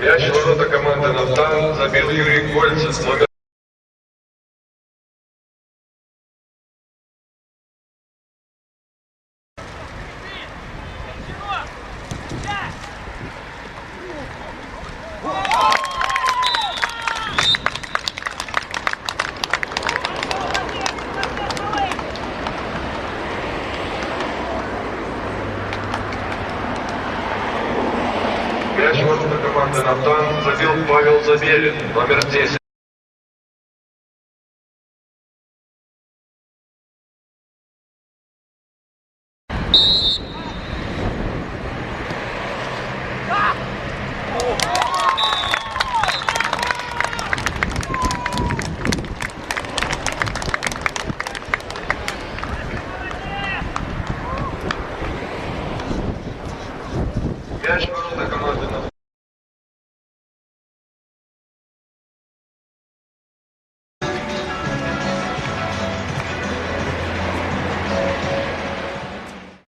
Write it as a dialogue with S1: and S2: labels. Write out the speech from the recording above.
S1: Мяч в ворота команды «Нафтан» забил Юрий Кольцев, номер... Мяч в ворота команды «Нафтан» забил Павел Забелин, номер 10. Мяч в ворота